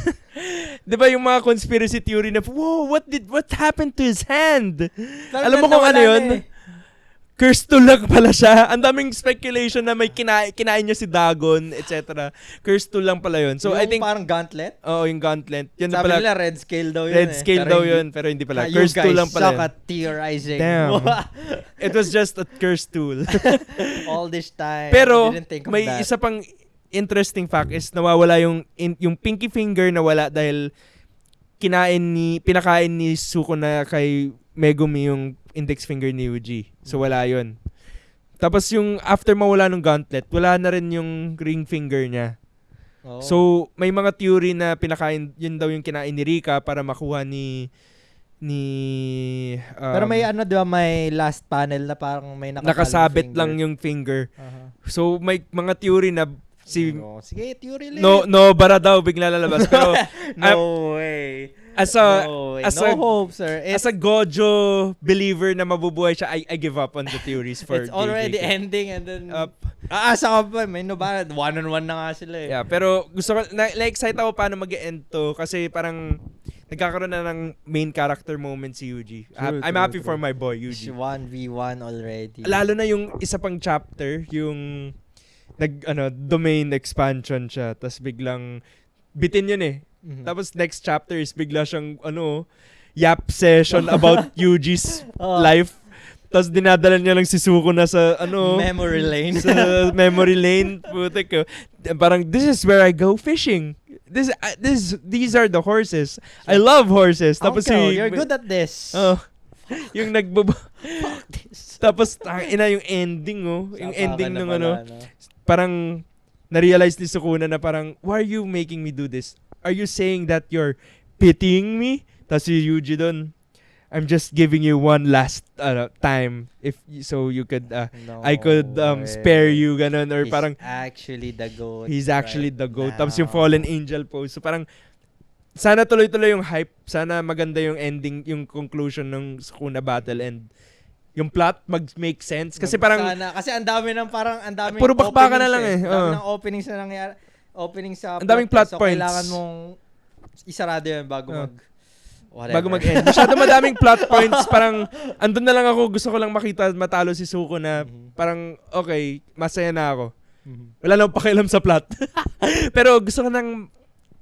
di ba yung mga conspiracy theory na, whoa, what happened to his hand? Alam mo kung ano yun? Cursed tool lang pala siya. Ang daming speculation na may kinain niya si Dagon, etc. Cursed tool lang pala yun. So, yung I think, parang gauntlet? Oo, yung gauntlet. Yan sabi pala, nila red scale daw yun red scale daw yun, pero hindi pala. Cursed tool lang pala. You guys suck at theorizing. Damn. It was just a cursed tool. All this time. Pero, I didn't think of may that. isa pang interesting fact is nawawala yung pinky finger nawala dahil pinakain ni Sukuna kay Megumi yung index finger ni Yuji. So wala yun. Tapos yung after mawala ng gauntlet, wala na rin yung ring finger niya. Oh. So may mga theory na pinakain, yun daw yung kinain ni Rika para makuha ni pero may di ba, may last panel na parang may nakasabit finger. lang yung finger. Uh-huh. So may mga theory na sige, theory lang. Nobara daw bigla lalabas. Pero no way. As no hope, sir. As a Gojo believer na mabubuhay siya, I give up on the theories for it's already JJK. ending and then aasa ka pa, may Nobara, 1-on-1 na nga sila eh. Yeah, pero gusto ko na-excite ako paano mag-end to kasi parang nagkakaroon na ng main character moment si Yuji. I'm happy for my boy Yuji. 1v1 already. Lalo na yung isa pang chapter, yung domain expansion siya, tapos biglang bitin yun eh. Mhm. Tapos next chapter is bigla siyang yap session about Yuji's life. Tapos dinadala niya lang si Suko na sa memory lane. sa memory lane. Putik ko. Parang this is where I go fishing. These are the horses. I love horses. Tapos Uncle, you're good at this. Yung Fuck this. Tapos yung ending yung ending ng no? parang na-realize ni Sukuna na parang, why are you making me do this? Are you saying that you're pitying me? Tapos si Yuji doon, I'm just giving you one last time so you could I could spare you ganun or He's parang actually the goat. he's actually the goat. now. Tapos yung fallen angel pose. So parang sana tuloy-tuloy yung hype. Sana maganda yung ending, yung conclusion ng Sukuna battle and yung plot mag-make sense. Kasi parang kasi ang dami puro bakbakan na lang eh. Ang dami ng openings na nangyari. Opening sa ang daming plot so points. Kailangan mong isarado yun bago whatever. Bago mag-end. Masyado madaming plot points. Parang andun na lang ako. Gusto ko lang makita matalo si Suko na parang okay, masaya na ako. Wala na akong pakialam sa plot. Pero gusto ko ng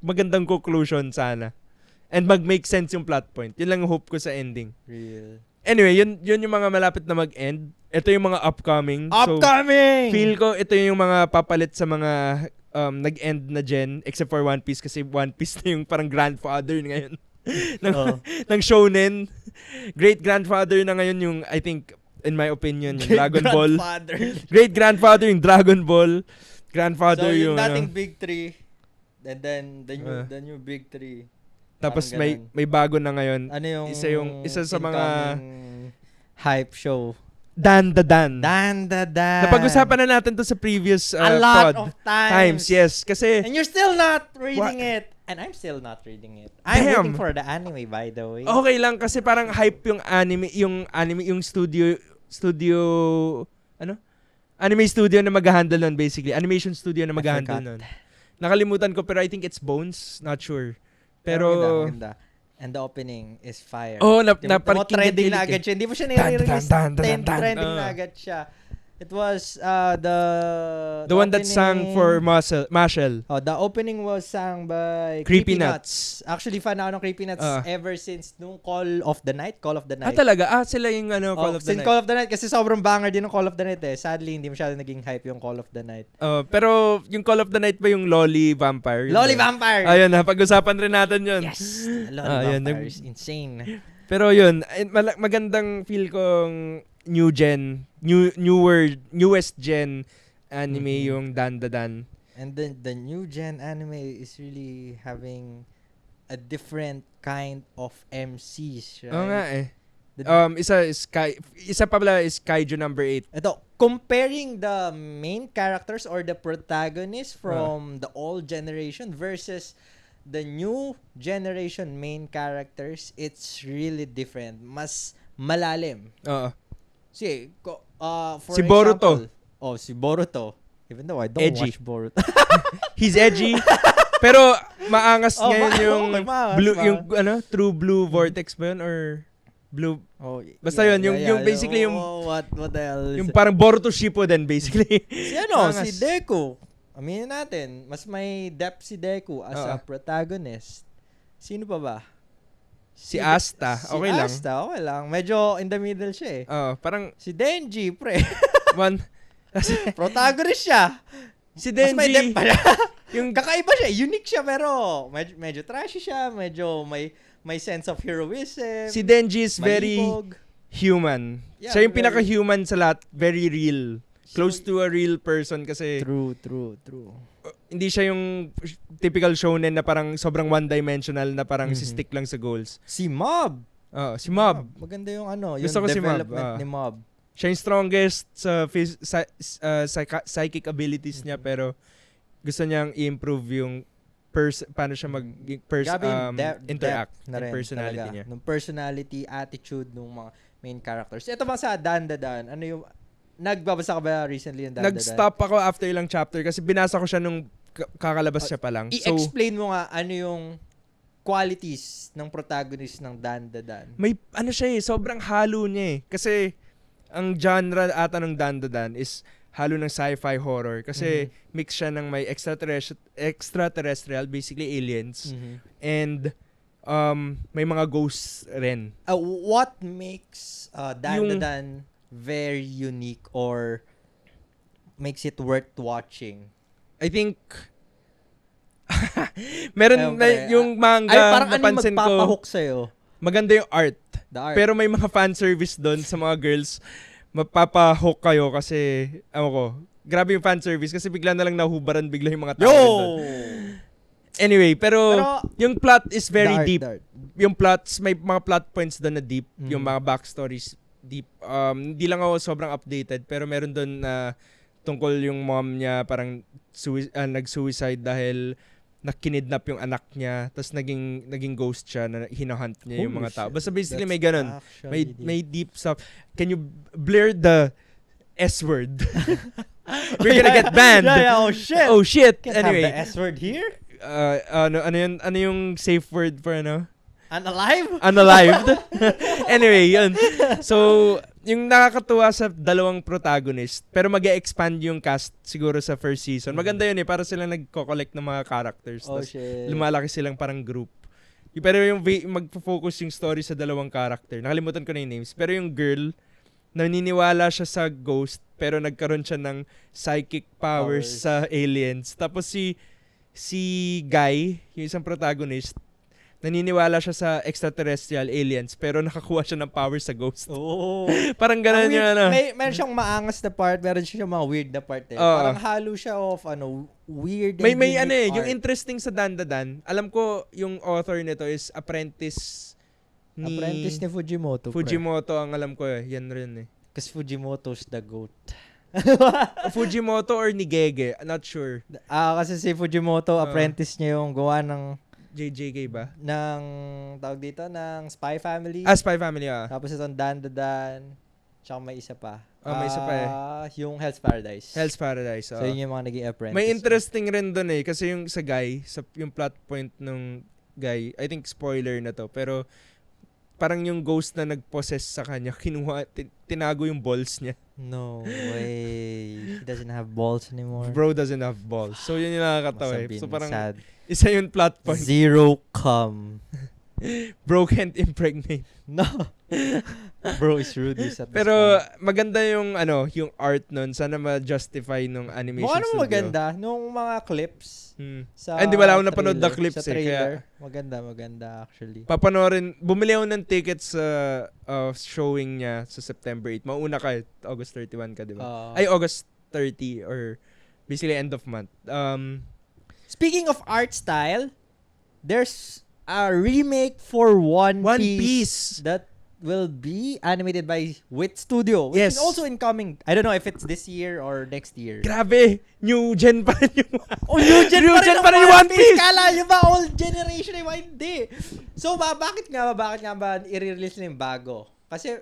magandang conclusion sana. And mag-make sense yung plot point. Yun lang yung hope ko sa ending. Real. Anyway, yun yung mga malapit na mag-end. Ito yung mga upcoming. Upcoming! So, feel ko ito yung mga papalit sa mga nag-end na gen except for One Piece kasi One Piece na yung parang grandfather ngayon ng shonen. Great grandfather na ngayon yung I think in my opinion yung Dragon Ball. Great grandfather yung Dragon Ball. Grandfather so, yung yung dating Big 3 and then the new Big 3. Tapos may bago na ngayon. Ano yung isa sa mga hype show? Dan. Napag-usapan na natin to sa previous a lot pod. of times. Yes, kasi and you're still not reading it. And I'm still not reading it. I'm waiting for the anime, by the way. Okay lang kasi parang hype yung anime yung studio anime studio na mag-handle nun basically. Animation studio na mag-handle nun. Nakalimutan ko pero I think it's Bones, not sure. Pero maganda. And the opening is fire. Oh, trending na agad siya. Hindi mo siya nire-release. Trending na agad siya. It was the one that sang for Mashal. Oh, the opening was sang by Creepy Nuts. Actually, fan ako ng Creepy Nuts ever since nung Call of the Night. Talaga? Sila yung Call of the Night. Since Call of the Night kasi sobrang banger din ng Call of the Night eh. Sadly, hindi masyado naging hype yung Call of the Night. Pero yung Call of the Night ba yung Lolly Vampire? Lolly Vampire! Ayun na, pag-usapan rin natin yun. Yes! Lolly Vampire is insane. Pero yun, magandang feel kong newest gen anime yung Dan. And then the new gen anime is really having a different kind of MCs, right? Oo nga eh. Isa pa pala is Kaiju number 8. Ito, comparing the main characters or the protagonists from the old generation versus the new generation main characters, it's really different. Mas malalim. Oo. For si Boruto. Example, si Boruto. Even though I don't edgy. watch Boruto. He's edgy. Pero maangas ngayon yung blue, yung True Blue Vortex ba yun or Blue? Basta yun, yung basically yung what the hell? Yung parang Boruto Shippuden basically. Si Deku. Aminin natin, mas may depth si Deku as a protagonist. Sino pa ba? Si Asta, okay lang. Asta, okay lang. Medyo in the middle siya eh. Parang si Denji, pre. Protagonist siya. Si Denji. Mas may depth pa siya. Yung kakaiba siya, unique siya pero medyo trashy siya, medyo may may sense of heroism. Si Denji is very malibog. human. Yeah, Siya yung very- pinaka-human sa lahat. Very real. Close to a real person kasi True. hindi siya yung typical shonen na parang sobrang one-dimensional na parang Mhm. si stick lang sa goals. Si Mob. Si Mob. Maganda yung yung Gusto ko si Mob, development ni Mob. Siya yung strongest sa psychic abilities niya pero gusto niyang i-improve yung paano siya Grabe yung interact depth na and rin personality talaga. niya. Nung personality, attitude ng mga main characters. Ito ba sa Dandadan? Ano yung nagbabasa ka ba recently ng Dandadan? Nag-stop ako after ilang chapter kasi binasa ko siya nung kakalabas siya pa lang. So, I-explain mo nga ano yung qualities ng protagonist ng Dandadan. may ano siya sobrang halo niya Kasi ang genre ata ng Dandadan is halo ng sci-fi horror kasi mix siya ng may extraterrestrial, basically aliens, and may mga ghosts rin. What makes Dandadan very unique or makes it worth watching? I think meron yung manga Ay, parang ano yung napansin ko. magpapahook sa'yo? Maganda yung art. The art. Pero may mga fan service doon sa mga girls. Mapapahook kayo kasi grabe yung fan service kasi bigla na lang nahubaran bigla yung mga tao doon. Anyway, pero yung plot is very deep. Yung plots, may mga plot points doon na deep. Yung mga backstories deep. Hindi lang ako sobrang updated pero meron doon na tungkol yung mom niya parang nag-suicide dahil nakinidnap yung anak niya tapos naging ghost siya na hinahunt niya yung mga tao. Basta basically may ganun. May deep stuff. Can you blur the S word? We're gonna get banned. Yeah, oh shit. Oh shit. Can't Anyway, have the S word here? ano yung safe word for Unalive? Unalived. Anyway, yun. So, yung nakakatuwa sa dalawang protagonist, pero mag-expand yung cast siguro sa first season. Maganda yun para sila nagko-collect ng mga characters. Oh Tas shit. lumalaki silang parang group. Pero yung magpo-focus yung story sa dalawang character. Nakalimutan ko na yung names. Pero yung girl, naniniwala siya sa ghost, pero nagkaroon siya ng psychic powers sa aliens. Tapos si Guy, yung isang protagonist, naniniwala siya sa extraterrestrial aliens pero nakakuha siya ng power sa ghost. Oh. Parang ganun yung Meron siyang maangas na part, meron siyang mga weird na part. Parang halo siya of weird and may unique yung art. interesting sa Dandadan, alam ko yung author nito is apprentice ni Fujimoto. Fujimoto ang alam ko yan rin Kasi Fujimoto's the goat. Fujimoto or ni Gege, not sure. Kasi si Fujimoto, apprentice niya yung gawa ng JJK ba? tawag dito, ng Spy Family. Spy Family, Tapos itong Dandadan. Tsaka may isa pa. May isa pa Yung Hell's Paradise. Hell's Paradise. So yun yung mga naging apprentice. May interesting rin doon kasi yung sa guy, yung plot point ng guy, I think spoiler na to, pero parang yung ghost na nag-possess sa kanya, tinago yung balls niya. No way. He doesn't have balls anymore. Bro doesn't have balls. So yun yung nakakatawa So parang sad. isa yung plot point. Zero cum. Bro can't impregnate. No. Bro is rude. Pero maganda yung yung art nun. Sana ma-justify nung animation Mukha studio. naman maganda. Nung mga clips. Hindi wala akong napanood na clips sa trailer. Kaya Maganda actually. Papanoorin. Bumili ako ng tickets sa showing niya sa September 8. Mauna ka August 31 ka, di ba? August 30 or basically end of month. Speaking of art style, there's a remake for One Piece that will be animated by Wit Studio, which is also incoming. I don't know if it's this year or next year. Grabe! New gen pa rin yung new gen pa rin yung One Piece! Kala nyo ba old generation ay hindi? So, bakit nga ba i-release na yung bago? Kasi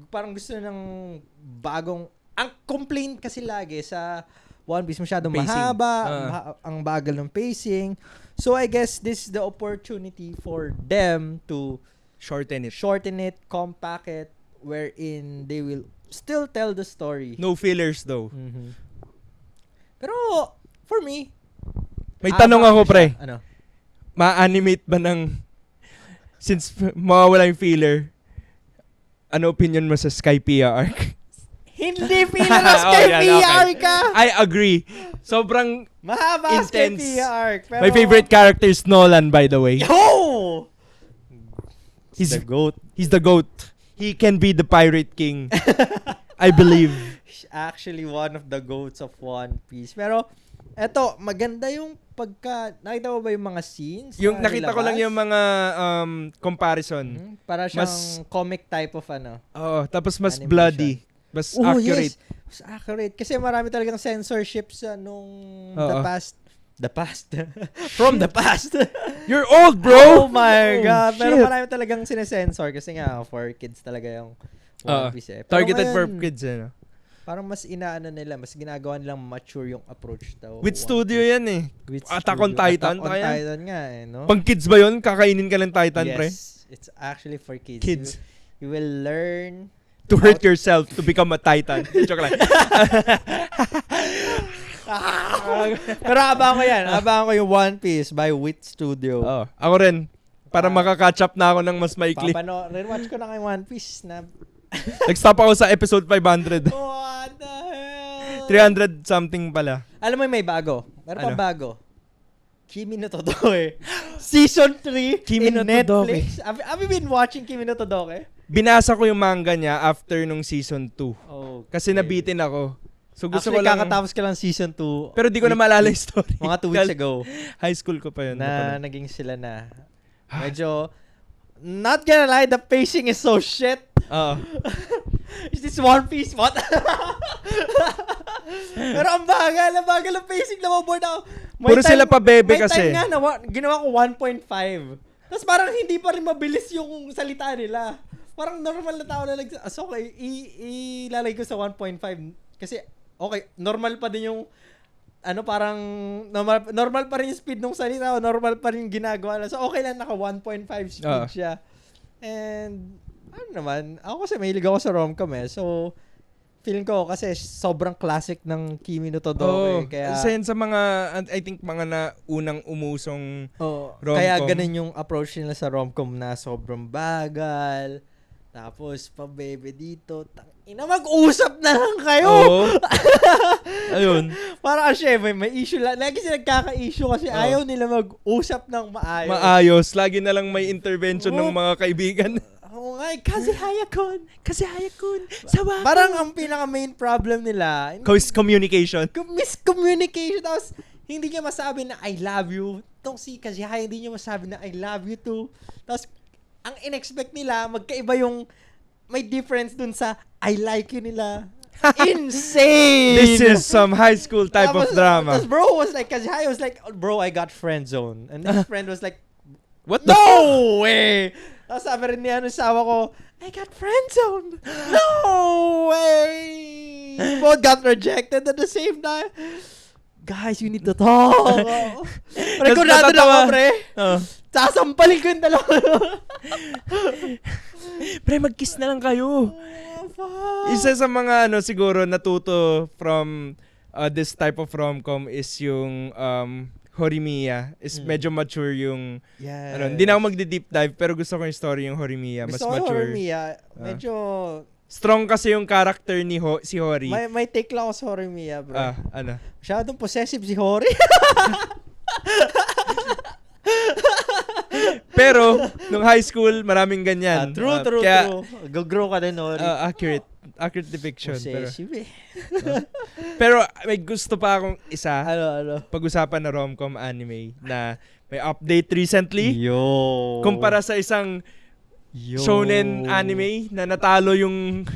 parang gusto ng bagong... Ang complaint kasi lagi sa One Piece, masyadong mahaba, ang bagal ng pacing. So, I guess this is the opportunity for them to shorten it, compact it, wherein they will still tell the story. No fillers though. Mm-hmm. Pero, for me, may tanong ako, pre. Ano? Ma-animate ba since mawawala yung filler, ano opinion mo sa Skypiea arc? Hindi filler na Skypiea arc ka! I agree. Sobrang mahaba intense. Skypiea arc. Pero... My favorite character is Nolan, by the way. Yo! He's the GOAT. He's the GOAT. He can be the Pirate King. I believe. He's actually one of the GOATs of One Piece. Pero, eto, maganda yung nakita mo ba yung mga scenes? Yung nakita ko lang yung mga comparison. Para siyang Mas- comic type of Oo, tapos mas Animation. bloody. Mas accurate. Yes. Mas accurate. Kasi marami talagang censorship sa nung Oo. The past. From the past. You're old, bro! Oh my God. Pero shit. marami talagang sinesensor kasi nga for kids talaga yung One Piece Pero Targeted for ngayon, kids, no? Parang mas inaano nila, mas ginagawa nilang mature yung approach daw. With One studio Piece. yan eh. With Attack studio. on Titan, Attack on kaya? Titan nga no? Pang kids ba yun? Kakainin ka ng Titan, pre? Yes. It's actually for kids. Kids. You will learn To hurt yourself to become a Titan. Joke lang. Pero abangan ko yan. Abangan ko yung One Piece by Wit Studio. Oo. Ako rin. Para makaka-catch up na ako ng mas maikli. Rewatch ko na kay One Piece na Nag-stop ako sa episode 500. what the hell? 300 something pala. Alam mo may bago. Meron Ano? pa bago. Kimi no Todoke. Season 3 Kimi in no Todoke. Netflix. Have you been watching Kimi no Todoke? Binasa ko yung manga niya after nung season 2. Oh. Kasi nabitin ako. So gusto Actually, ko lang... kakatapos ka lang season 2. Pero di ko na maalala yung story. Mga 2 weeks ago. High school ko pa yun. Na naging sila na. Medyo, not gonna lie, the pacing is so shit. Oo. Is this One Piece? What? Pero ang bagal ang pacing na maboard ako. Puro sila pa bebe May kasi. time nga na ginawa ko 1.5. Tapos parang hindi pa rin mabilis yung salita nila. Parang normal na tao na so okay, ilalagay ko sa 1.5. Kasi okay, normal pa din yung parang normal pa rin yung speed ng salita o normal pa rin yung ginagawa na. So okay lang naka 1.5 speed siya. And ako kasi mahilig ako sa rom-com So feeling ko kasi sobrang classic ng Kimi no Todoke. Kaya isa yan sa mga, I think mga unang umusong rom-com. Kaya ganun yung approach nila sa rom-com na sobrang bagal. Tapos pa-bebe dito. Mag-usap na lang kayo! Oo. Ayun. Para kasi may issue lang. Lagi sila nagkaka-issue kasi ayaw nila mag-usap ng maayos. Maayos. Lagi na lang may intervention ng mga kaibigan. Oo nga, kasi hayakon. Sawa. Parang ang pinaka-main problem nila, Communication. miscommunication. Tapos, hindi niya masabi na I love you. Itong si Kazihaya, hindi niya masabi na I love you too. Tapos, ang in-expect nila, magkaiba yung may difference dun sa I like you nila. Insane! This is some high school type of drama. Tapos bro was like, Kazihaya was like, bro, I got friend zone. And his friend was like, What the no way! Tapos sabi rin niya, sawa ko, I got friend zone. No way! Both got rejected at the same time. Guys, you need to talk. Rekodado na ako, pre. Sasampalin ko yung dalawa. Pre, mag-kiss na lang kayo. Isa sa mga siguro natuto from this type of rom-com is yung Horimiya. Is medyo mature yung Yes. hindi na ako magdi-deep dive pero gusto ko yung story yung Horimiya. Mas Gusto ko mature. Horimiya. Medyo Strong kasi yung character ni si Hori. may take lang ako sa Horimiya, bro. Ano? Masyadong possessive si Hori. Pero nung high school, maraming ganyan. True. Kaya, Go-grow ka din, Hori. accurate depiction. Possessive Pero may gusto pa akong isa. Ano? Pag-usapan na rom-com anime na may update recently. Yo. Kumpara sa isang shonen anime na natalo yung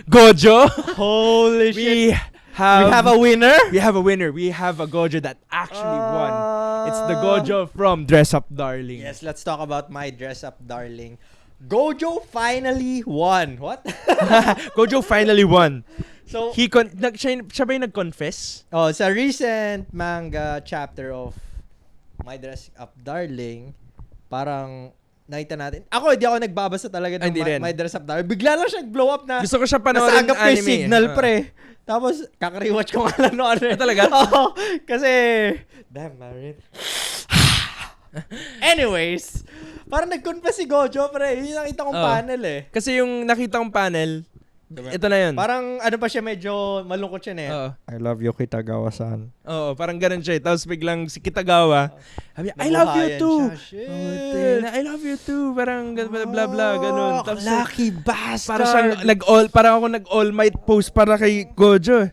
Gojo. Holy shit. We have a winner? We have a winner. We have a Gojo that actually won. It's the Gojo from Dress Up Darling. Yes, let's talk about my Dress Up Darling. Gojo finally won. What? Gojo finally won. So, Siya ba yung nag-confess? sa recent manga chapter of My Dress Up Darling, parang nakita natin. Ako, hindi ako nagbabasa talaga ng My Dress Up Darling. Bigla lang siya blow up na Gusto ko siya panoorin nasagap ko yung anime. signal, pre. Tapos, kaka-rewatch ko nga lang noon. Talaga? Oo. Kasi, damn, Marin. Anyways, parang nag-confess si Gojo, pre. Yun yung nakita kong panel eh. Kasi yung nakita kong panel, Ito na yun. Parang ano pa siya, medyo malungkot siya eh. Oo. I love you, Kitagawa-san. Oo, parang ganun siya. Tapos biglang si Kitagawa, sabi, I love you Nabuhayan too. siya. Shit. I love you too. Parang blah blah ganun. Tapos Lucky bastard. para siyang parang ako nag-all might post para kay Gojo.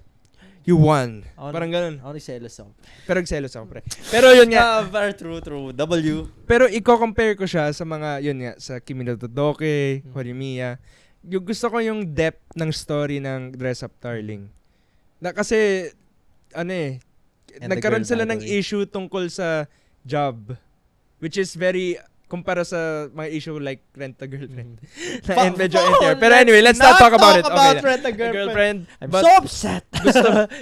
You won. Parang ganun. Ako nagselos ako. Pero nagselos ako, pre. Pero yun nga. Very true. W. Pero i-compare ko siya sa mga, yun nga, sa Kimi no Todoke, Horimiya. Yung gusto ko yung depth ng story ng Dress Up Darling. Na kasi, ano eh, And the nagkaroon girl, sila by the ng way. issue tungkol sa job. Which is very, kumpara sa mga issue like Rent a Girlfriend. Na and medyo entire. Pero anyway, let's not talk about it. Okay. Rent a Girlfriend. I'm But so upset.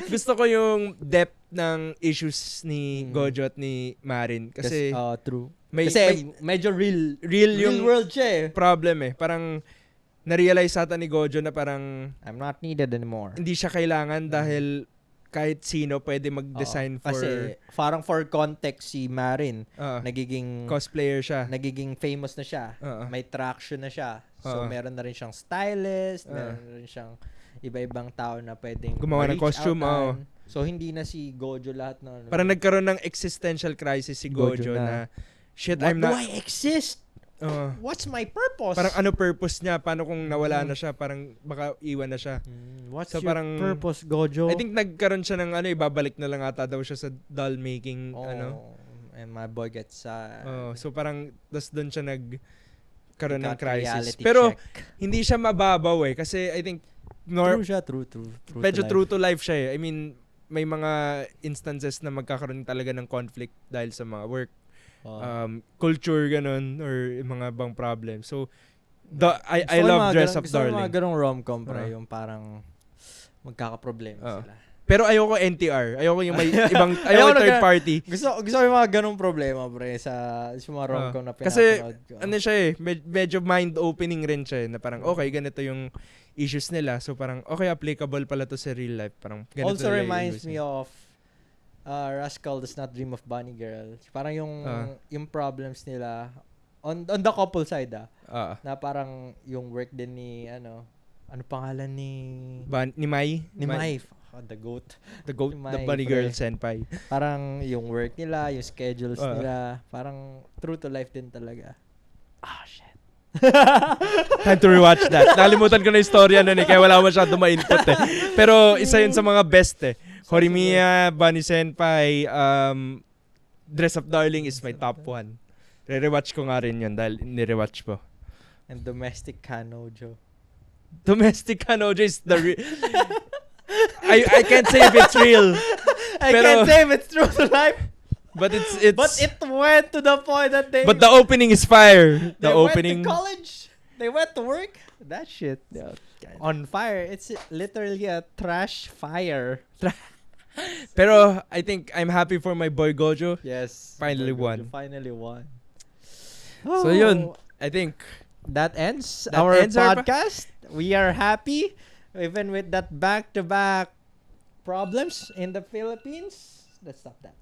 gusto ko yung depth ng issues ni Gojo at ni Marin. Kasi, true. may Kasi medyo real yung world siya eh. problem eh. Parang, na-realize ata ni Gojo na parang I'm not needed anymore. hindi siya kailangan dahil kahit sino pwede mag-design for Kasi parang for context si Marin, nagiging cosplayer siya. nagiging famous na siya. May traction na siya. So meron na rin siyang stylist, meron na rin siyang iba-ibang tao na pwedeng Gumawa ng ma-reach costume, outan. So hindi na si Gojo lahat na Parang nagkaroon ng existential crisis si Gojo na shit, what I'm do not I exist? What's my purpose? parang ano purpose niya? Paano kung nawala na siya? Parang baka iwan na siya. What's So, your parang- purpose, Gojo? I think nagkaroon siya ng ibabalik na lang ata daw siya sa doll making And my boy gets so parang doon siya nagkaroon ng got crisis. reality Pero check. hindi siya mababaw kasi I think True siya, true medyo to true to life siya eh. I mean, may mga instances na magkakaroon talaga ng conflict dahil sa mga work, culture, ganun, or yung mga bang problem. So, I love Dress Up Darling. Gusto Darling. mga ganong rom-com, pre, yung parang magkakaproblema sila. Pero ayoko NTR. Ayoko yung may ibang, ayoko third party. Gusto ko yung mga ganong problema, pre, sa mga rom-com na Kasi, pinapanood ko. ano siya eh, medyo mind-opening rin siya eh, na parang, okay, ganito yung issues nila. So, parang, okay, applicable pala to sa real life. Parang, ganito Also nila reminds i-use me of Rascal Does Not Dream of Bunny Girl. Parang yung problems nila on the couple side na parang yung work din ni ano pangalan ni ni Mai? ni Mai. The goat. The goat, Mai, the bunny pre. girl senpai. Parang yung work nila, yung schedules nila, parang true to life din talaga. Shit. Time to rewatch that. Nakalimutan ko na yung storya nun eh, kaya wala masyado ma-input eh. Pero isa yun sa mga best eh. Horimiya, Bunny Senpai, Dress Up Darling is my top 1. Re-rewatch ko nga rin yun dahil ni-rewatch ko. And Domestic Kanojo. Domestic Kanojo is the I can't say if it's real. I can't say if it's true to life. But it's But it went to the point that But the opening is fire. The opening went to college. They went to work. That shit. On fire. It's literally a trash fire. Pero I think I'm happy for my boy Gojo. Yes. Finally You won. finally won. So yun, I think that ends That our ends our podcast. We are happy even with that back-to-back problems in the Philippines. Let's stop that.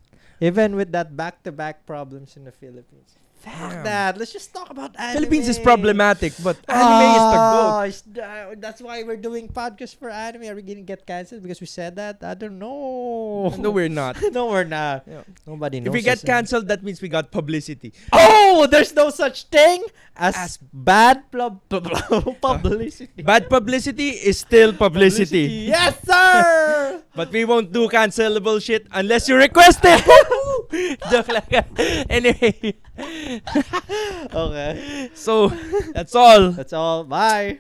Even with that back-to-back problems in the Philippines. Fuck Damn. that. Let's just talk about anime. Philippines is problematic, but anime is the goat. That's why we're doing podcast for anime. Are we gonna get cancelled because we said that? I don't know. No, we're not. No, we're not. Yeah. Nobody knows. If we get us. cancelled, that means we got publicity. Oh, there's no such thing as bad publicity. Bad publicity is still publicity. Yes, sir. But we won't do cancelable shit unless you request it. Joke lang. Anyway. Okay. So, that's all. That's all. Bye.